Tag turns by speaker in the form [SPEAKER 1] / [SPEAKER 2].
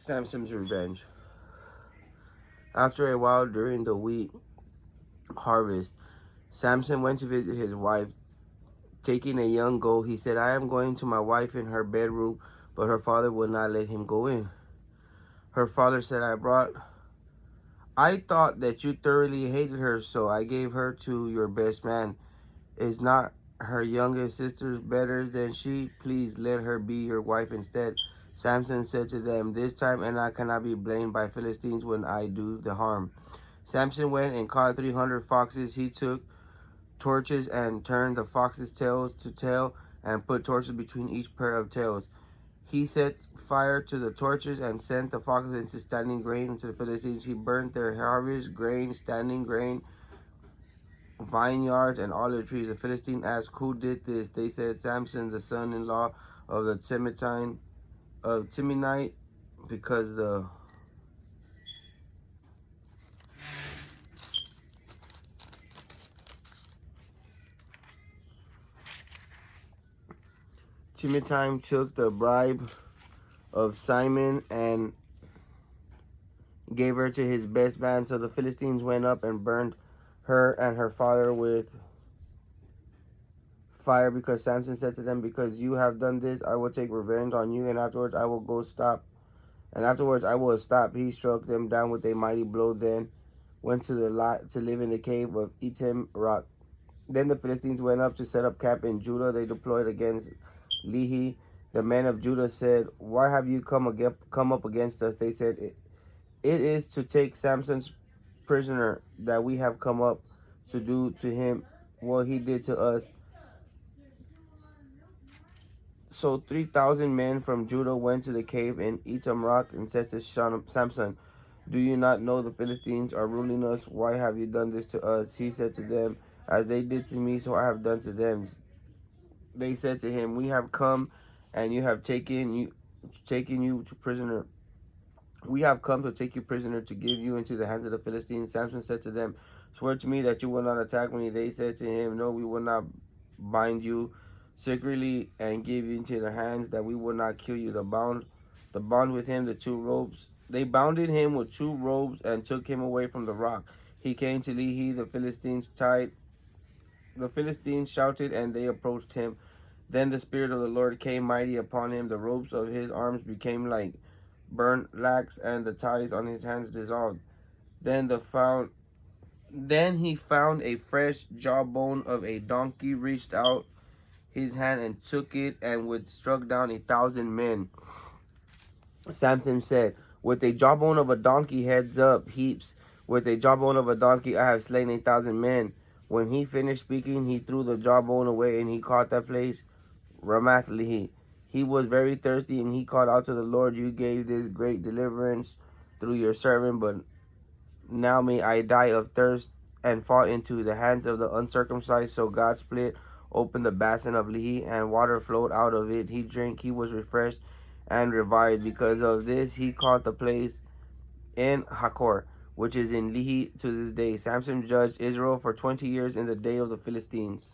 [SPEAKER 1] Samson's revenge. After a while, during the wheat harvest, Samson went to visit his wife. Taking a young goat, he said, I am going to my wife in her bedroom, but her father would not let him go in. Her father said, I thought that you thoroughly hated her, so I gave her to your best man. Is not her youngest sister better than she? Please let her be your wife instead. Samson said to them, This time and I cannot be blamed by Philistines when I do the harm. Samson went and caught 300 foxes. He took torches and turned the foxes' tails to tail and put torches between each pair of tails. He set fire to the torches and sent the foxes into standing grain into the Philistines. He burnt their harvest, grain, standing grain, vineyards, and olive trees. The Philistines asked, Who did this? They said, Samson, the son-in-law of the Timonite, because the Timonite took the bribe of Simon and gave her to his best man. So the Philistines went up and burned her and her father with fire, because Samson said to them, Because you have done this, I will take revenge on you, and afterwards I will stop. He struck them down with a mighty blow, then went to live in the cave of Etam rock. Then the Philistines went up to set up camp in Judah. They deployed against Lehi. The men of Judah said, Why have you come up against us? They said, It is to take Samson's prisoner that we have come up to do to him what he did to us. So 3,000 men from Judah went to the cave in Etam rock and said to Samson, Do you not know the Philistines are ruling us? Why have you done this to us? He said to them, As they did to me, so I have done to them. They said to him, We have come and you have taken you to prisoner. We have come to take you prisoner to give you into the hands of the Philistines. Samson said to them, Swear to me that you will not attack me. They said to him, No, we will not bind you secretly and give you into their hands, that we will not kill you. The bond with him, the 2 ropes. They bounded him with 2 ropes and took him away from the rock. He came to Lehi. The Philistines shouted, and they approached him. Then the Spirit of the Lord came mighty upon him. The ropes of his arms became like burnt flax, and the ties on his hands dissolved. Then he found a fresh jawbone of a donkey, reached out his hand and took it, and would struck down 1,000 men. Samson said, With a jawbone of a donkey, heads up, heaps. With a jawbone of a donkey, I have slain 1,000 men. When he finished speaking, he threw the jawbone away, and he called that place Ramath Lehi. He was very thirsty, and he called out to the Lord, You gave this great deliverance through your servant, but now may I die of thirst and fall into the hands of the uncircumcised. So God split open the basin of Lehi, and water flowed out of it. He drank, he was refreshed and revived. Because of this, he called the place En Hakor, which is in Lehi to this day. Samson judged Israel for 20 years in the day of the Philistines.